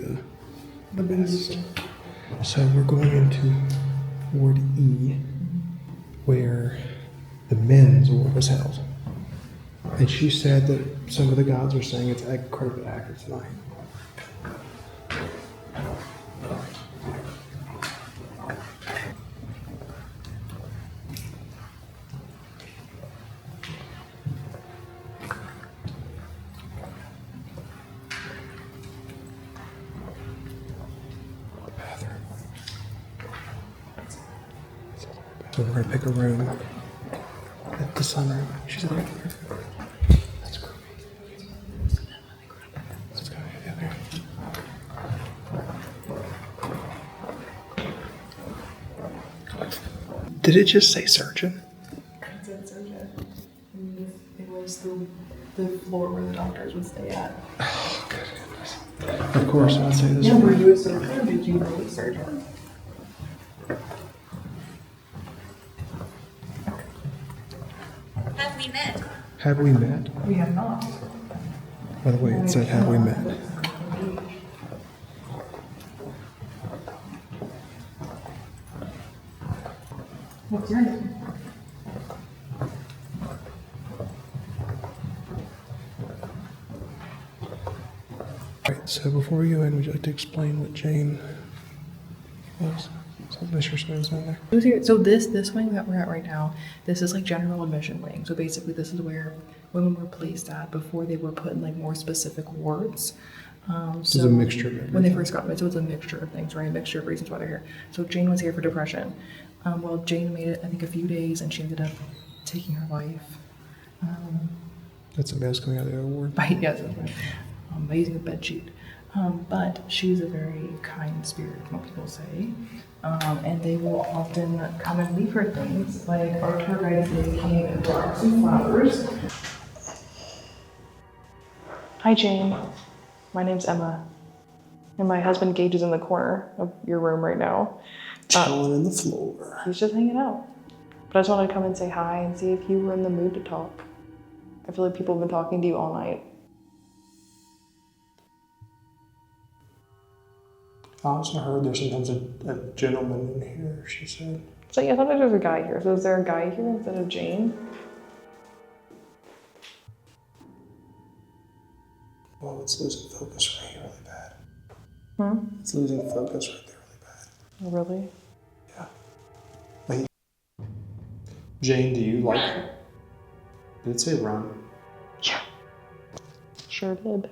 the best. So we're going into Ward E, where the men's ward was held. And she said that some of the gods are saying it's incredibly accurate tonight. So we're going to pick a room at the sunroom. She said, that's creepy. Let's go down there. Did it just say surgeon? It said surgeon. It was the floor where the doctors would stay at. Oh, goodness. Of course, I'd say this. Yeah, were you a surgeon? Did you know a surgeon? Have we met? Have we met? We have not. By the way, it said, have we met? What's your name? Right, so before we go in, would you like to explain what Jane was? Something sure something's in there. So this wing that we're at right now, this is like general admission wing. So basically this is where women were placed at before they were put in like more specific wards. So it's a mixture of everything. When they first got them, so it's a mixture of things, right? A mixture of reasons why they're here. So Jane was here for depression. Well, Jane made it, I think, a few days, and she ended up taking her life. That's a mess coming out of the award. Yes, that's right. By using a bed sheet. But she's a very kind spirit, what people say. And they will often come and leave her things. Like our tour guide today came and brought some flowers. Hi, Jane. My name's Emma. And my husband Gage is in the corner of your room right now. Chilling in the floor. He's just hanging out. But I just wanted to come and say hi and see if you were in the mood to talk. I feel like people have been talking to you all night. I also heard there's sometimes a gentleman in here, she said. So yeah, sometimes there's a guy here. So is there a guy here instead of Jane? Well, it's losing focus right here really bad. Hmm? It's losing focus right there really bad. Oh, really? Yeah. Wait. Jane, do you like it? Did it say run? Yeah. Sure did.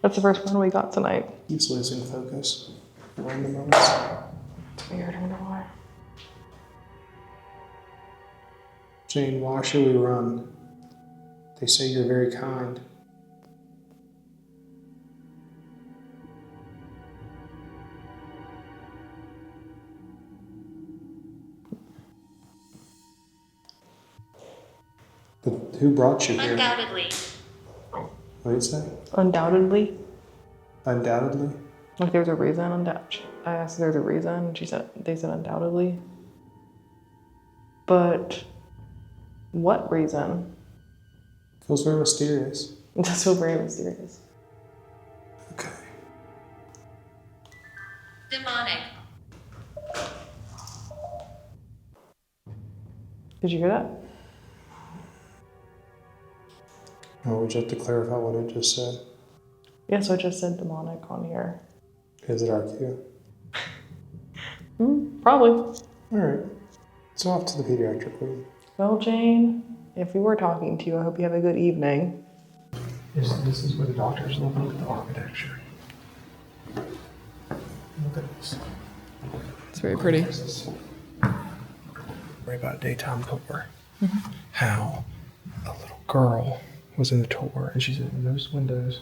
That's the first one we got tonight. It's losing focus. Random moments. It's weird, I don't know why. Jane, why should we run? They say you're very kind. But who brought you here? Undoubtedly. What did you say? Undoubtedly. Undoubtedly? Like there's a reason. I asked if there's a reason, and they said undoubtedly. But what reason? Feels very mysterious. It does feel very mysterious. Okay. Demonic. Did you hear that? Oh, we just have to clarify what it just said. Yeah, so it just said demonic on here. Is it our cue? Probably. Alright. So off to the pediatric wing. Well, Jane, if we were talking to you, I hope you have a good evening. This is where the doctors live. Look at the architecture. Look at this. It's very pretty. Worry about a daytime tour. How a little girl was in the tour, and she said in those windows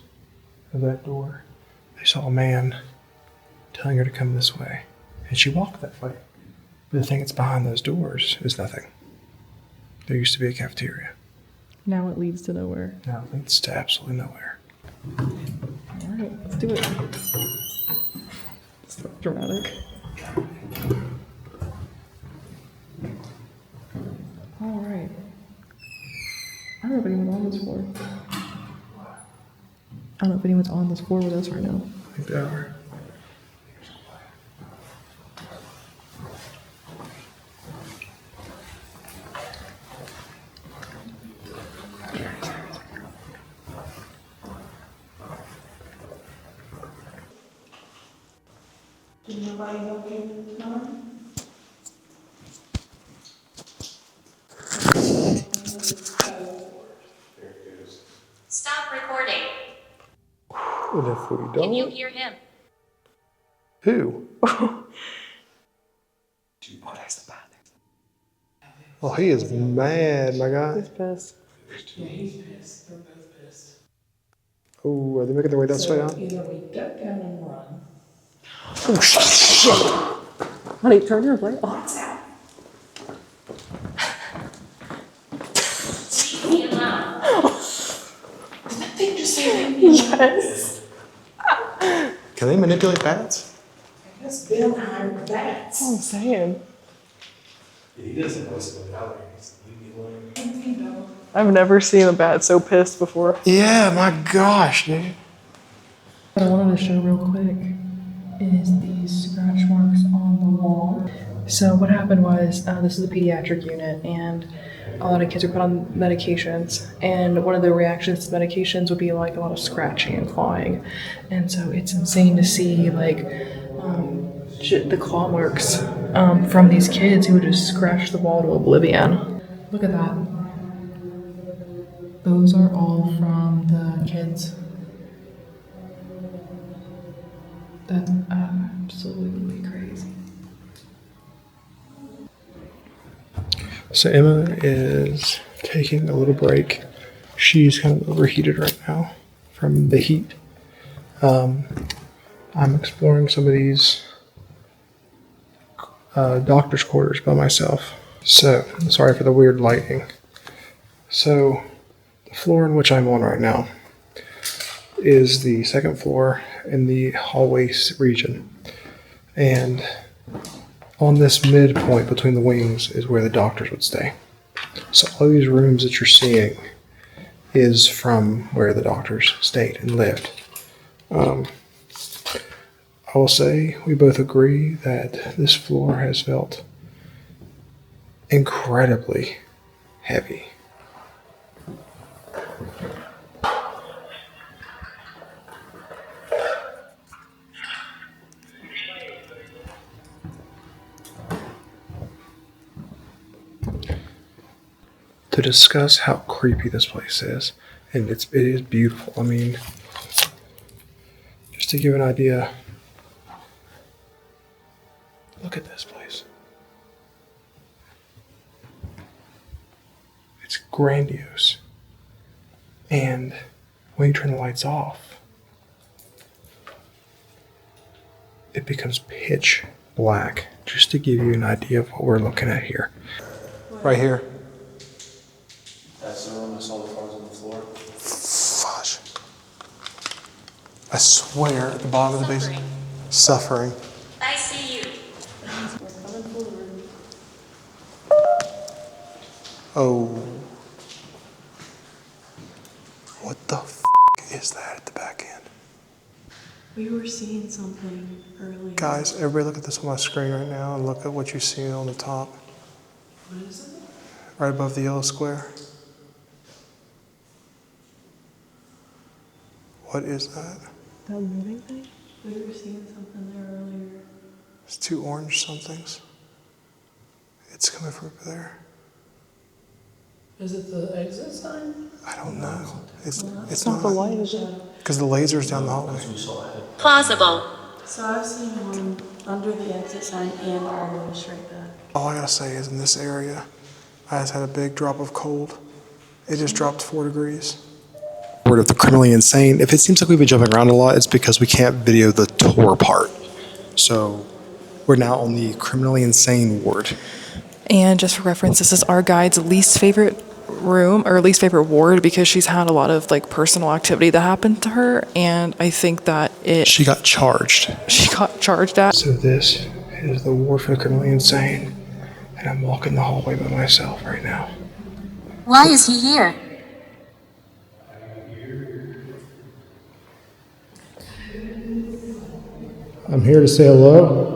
of that door, they saw a man telling her to come this way, and she walked that way. But the thing that's behind those doors is nothing. There used to be a cafeteria. Now it leads to nowhere. Now it leads to absolutely nowhere. All right, let's do it. It's dramatic. All right. I don't know if anyone's on this floor. I don't know if anyone's on this floor with us right now. I think they are. Did nobody help you this time? Stop recording. And if we don't, Can you hear him? who? Oh, he is mad, my guy. He's pissed. Yeah, he's pissed. They're both pissed. Oh, are they making their way that way out? Either we duck down and run. Oh, shit. Honey, turn your light off. Leave me alone. Did that thing just say leave me alone? Yes. Can they manipulate bats? I guess Bill hired bats. That's what I'm saying. He doesn't know something out there. He's leave me alone. You know, I've never seen a bat so pissed before. Yeah, my gosh, dude. What I wanted to show real quick is these scratch marks on the wall. So what happened was, this is the pediatric unit, and a lot of kids are put on medications, and one of the reactions to medications would be like a lot of scratching and clawing. And so it's insane to see like the claw marks from these kids who would just scratch the wall to oblivion. Look at that. Those are all from the kids. That's absolutely crazy. So Emma is taking a little break. She's kind of overheated right now from the heat. I'm exploring some of these doctor's quarters by myself. So, sorry for the weird lighting. So, the floor in which I'm on right now is the second floor in the hallway region. And on this midpoint between the wings is where the doctors would stay. So all these rooms that you're seeing is from where the doctors stayed and lived. I will say we both agree that this floor has felt incredibly heavy. To discuss how creepy this place is, and it is beautiful. I mean, just to give an idea, look at this place. It's grandiose. And when you turn the lights off, it becomes pitch black, just to give you an idea of what we're looking at here. Right here. That's the room I saw the cars on the floor. Fudge. I swear, at the bottom of the basement, suffering. I see you. Oh. What the f is that at the back end? We were seeing something earlier. Guys, everybody look at this on my screen right now and look at what you see on the top. What is it? Right above the yellow square. What is that? That moving thing? We were seeing something there earlier. It's two orange somethings. It's coming from over there. Is it the exit sign? I don't know. It's Not the not. light, is it? Because the laser's down the hallway. That's what we saw ahead. Plausible. So I've seen one under the exit sign and almost right back. All I gotta say is in this area, I just had a big drop of cold. It just dropped 4 degrees. Word of the criminally insane. If it seems like we've been jumping around a lot, it's because we can't video the tour part. So we're now on the criminally insane ward. And just for reference, this is our guide's least favorite room or least favorite ward because she's had a lot of like personal activity that happened to her, and I think that She got charged. she got charged at. So this is the ward for the criminally insane, and I'm walking the hallway by myself right now. Why is he here? I'm here to say hello.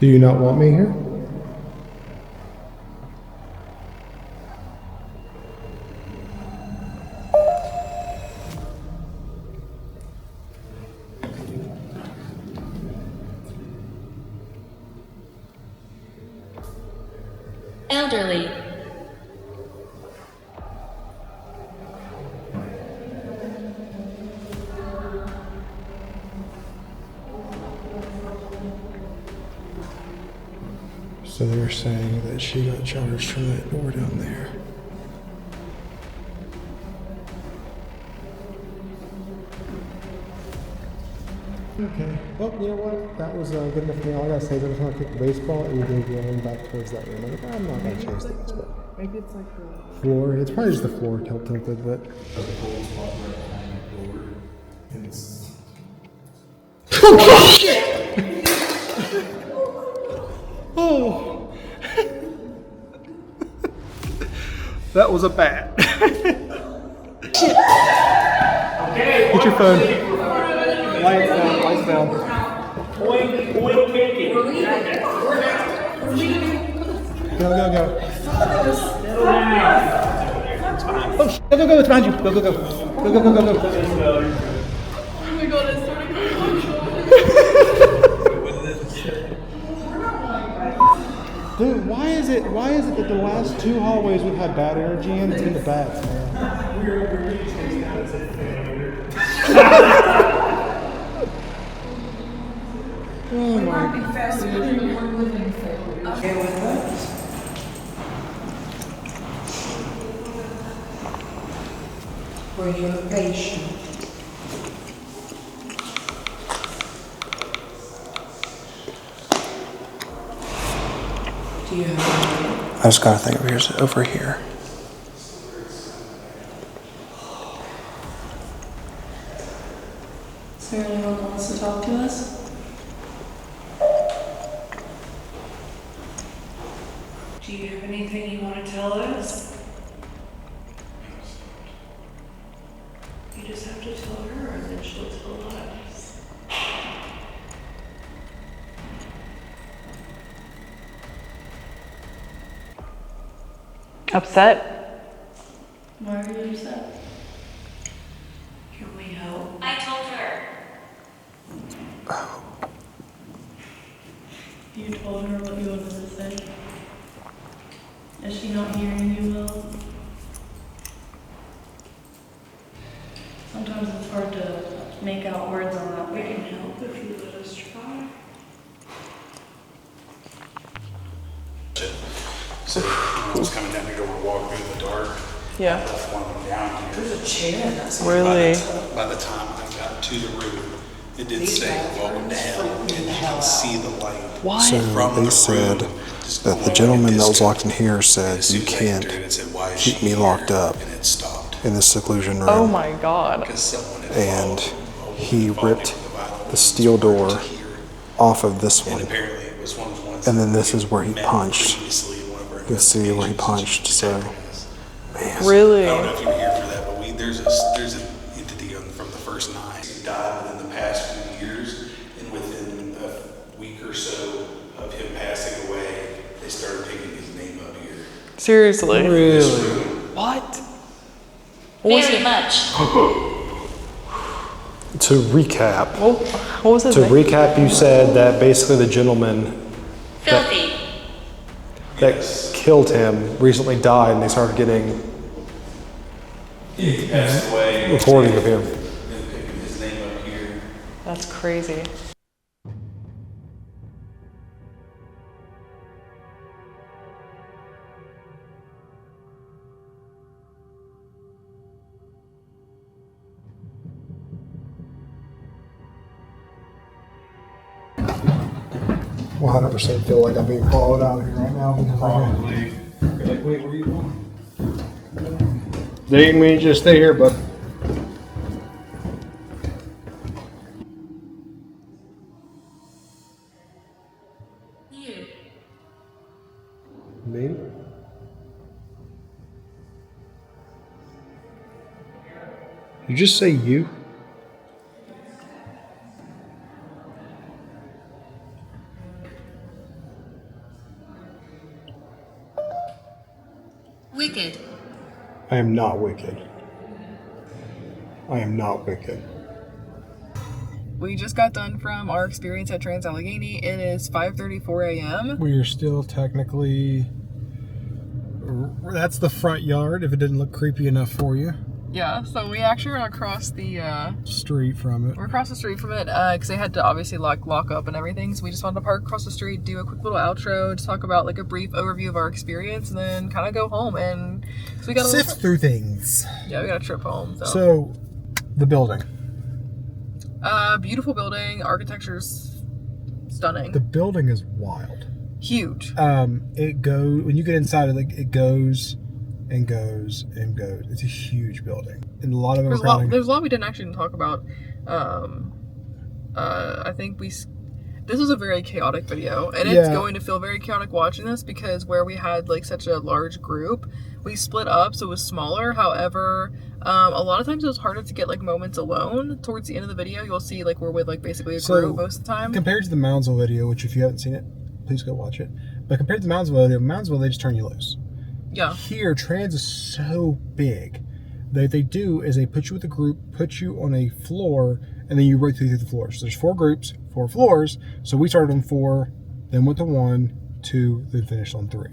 Do you not want me here? Elderly. So they're saying that she got charged from that door down there. Okay. Well, you know what? That was good enough for me. All I gotta say is I just want to kick the baseball and we're going back towards that room. I'm not gonna chase things, but Maybe it's like the floor. It's probably just the floor tilted, but There's a cold spot right behind the door. And it's That was a bat. Get your phone. Lights down, lights down. Go, go, go. Oh, shit. Go, go, go, it's behind you. Go, go, go. Go, go, go, go, go. Oh my god, it's starting to Dude, why is it that the last 2 hallways we've had bad energy in? It's been the bats, man. Oh my god. For your patient. Do you have I just gotta think over here. Is there anyone who wants to talk to us? Do you have anything you want to tell us? You just have to tell her, and then she'll tell us. Upset? Why are you upset? Can we help? I told her. You told her what you wanted to say? Is she not hearing you well? Sometimes it's hard to make out words on that. We can help if you let us try. So I was coming down to go and walk through the dark. Yeah. I left one of them down here. There's a chair in that. Really? By the time I got to the room, it did say "Welcome to Hell," and you can see the light. What? So they said that the gentleman that was locked in here said you can't keep me locked up And it stopped. in this seclusion room. Oh my god. Because someone had And followed he followed ripped him about the steel door to here. off of this And one. apparently it was one of the ones And then that this is where he met punched. previously in one of our You can see where he punched, so Really? I don't know if you were here for that, but there's an entity from the first 9 who died within the past few years, and within a week or so of him passing away, they started picking his name up here. Seriously? Really? What? What was Very it? much. To recap, What was his name? you said that basically the gentleman Filthy. that killed him recently died, and they started getting He passed away. reporting of him. And picking his name up here. That's crazy. I 100% feel like I'm being followed out here right now because Probably. You're like, wait, where are you going? they didn't mean to just stay here, but You. me? You just say you? Wicked. I am not wicked. I am not wicked. We just got done from our experience at Trans-Allegheny. It is 5:34 a.m. We are still technically. That's the front yard, if it didn't look creepy enough for you. Yeah, so we actually went across the Street from it. we're across the street from it because they had to obviously lock up and everything. So we just wanted to park across the street, do a quick little outro, just talk about like a brief overview of our experience, and then kind of go home. And so we got a Sift through things. yeah, we got a trip home. So, So, the building. beautiful building, architecture's stunning, The building is wild. huge. It goes when you get inside it goes and goes and goes. It's a huge building, and a lot of There's a lot we didn't actually talk about. I think This is a very chaotic video, and Yeah. it's going to feel very chaotic watching this because where we had like such a large group, we split up, so it was smaller. However, a lot of times it was harder to get like moments alone. Towards the end of the video, you'll see like we're with like basically a group most of the time. Compared to the Moundsville video, which if you haven't seen it, please go watch it. But compared to the Moundsville video, Moundsville, they just turn you loose. Yeah. Here, Trans is so big. What they do is they put you with a group, put you on a floor, and then you rotate through the floors. So there's 4 groups, 4 floors. So we started on 4, then went to 1, 2, then finished on 3.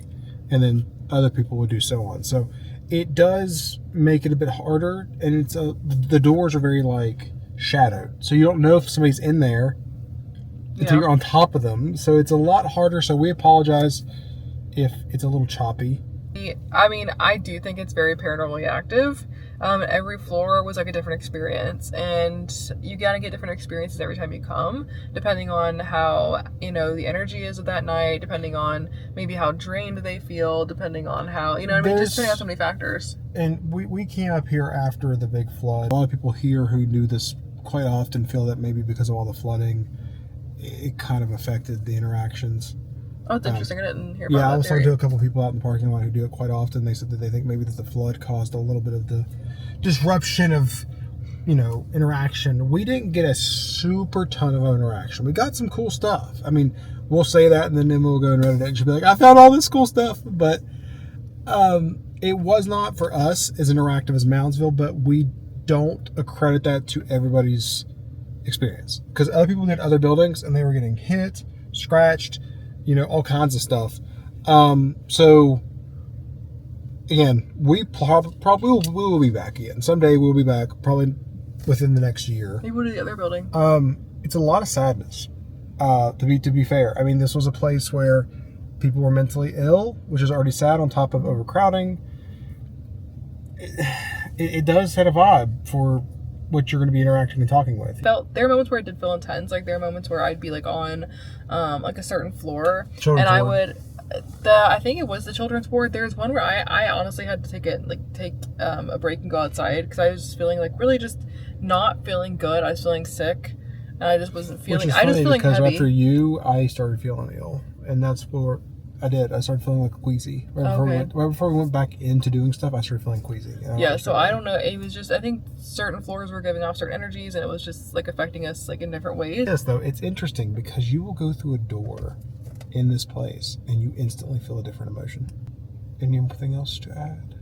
And then other people would do so on. So it does make it a bit harder, and it's the doors are very like shadowed. So you don't know if somebody's in there until you're on top of them. So it's a lot harder. So we apologize if it's a little choppy. I mean, I do think it's very paranormally active. Every floor was like a different experience, and you gotta get different experiences every time you come, depending on how, you know, the energy is of that night, depending on maybe how drained they feel, depending on how, you know what I mean, just depending on so many factors. And we came up here after the big flood. A lot of people here who do this quite often feel that maybe because of all the flooding, it kind of affected the interactions. Oh, it's interesting. I didn't hear about that. Yeah, I was theory. talking to a couple people out in the parking lot who do it quite often. They said that they think maybe that the flood caused a little bit of the disruption of, you know, interaction. We didn't get a super ton of interaction. We got some cool stuff. I mean, we'll say that, and then we'll go and Reddit and she'll be like, I found all this cool stuff. But it was not for us as interactive as Moundsville, but we don't accredit that to everybody's experience. Because other people did other buildings, and they were getting hit, scratched, you know, all kinds of stuff. So again, we probably will be back again. Someday we'll be back, probably within the next year. Maybe we'll do the other building. It's a lot of sadness. To be fair, I mean, this was a place where people were mentally ill, which is already sad on top of overcrowding. It does set a vibe for what you're going to be interacting and talking with. There are moments where it did feel intense. Like there are moments where I'd be like on like a certain floor, Children's and I ward. would I think it was the children's ward. There's one where I honestly had to take a break and go outside because I was just feeling like really just not feeling good. I was feeling sick, and I just wasn't feeling. Which is I just funny feeling because heavy. after you, I started feeling ill, and that's what I did. I started feeling like queasy. Right before we went back into doing stuff, I started feeling queasy. Yeah, so I don't know. It was just, I think certain floors were giving off certain energies, and it was just like affecting us like in different ways. Yes, though, it's interesting because you will go through a door in this place and you instantly feel a different emotion. Anything else to add?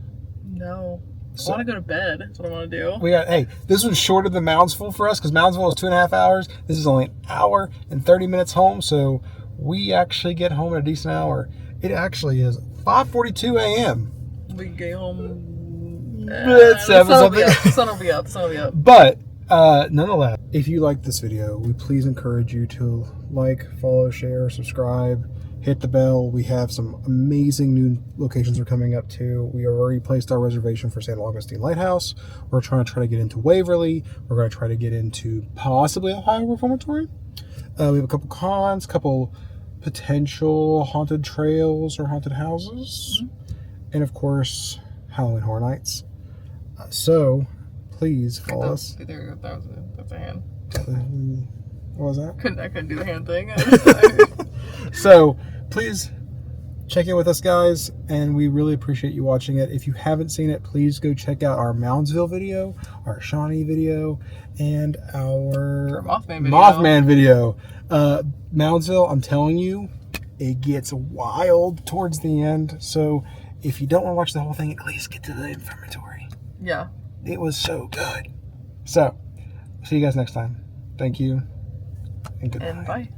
No. So- I want to go to bed. That's what I want to do. Hey, this was shorter than Moundsville for us because Moundsville was 2.5 hours. This is only an hour and 30 minutes home, so we actually get home in a decent hour. It actually is 5:42 a.m. We can get home. At 7 something. The sun will be up. The sun will be up. But nonetheless, if you like this video, we please encourage you to like, follow, share, subscribe, hit the bell. We have some amazing new locations we're coming up to. We already placed our reservation for St. Augustine Lighthouse. We're trying to get into Waverly. We're going to try to get into possibly Ohio Reformatory. We have a couple cons, couple potential haunted trails or haunted houses, and of course Halloween Horror Nights. So please follow us. That's a hand. What was that? I couldn't do the hand thing. So please check in with us, guys, and we really appreciate you watching it. If you haven't seen it, please go check out our Moundsville video, our Shawnee video, and our Mothman video. Moundsville, I'm telling you, it gets wild towards the end. So if you don't want to watch the whole thing, at least get to the infirmary. Yeah. It was so good. So see you guys next time. Thank you, and goodbye. And bye.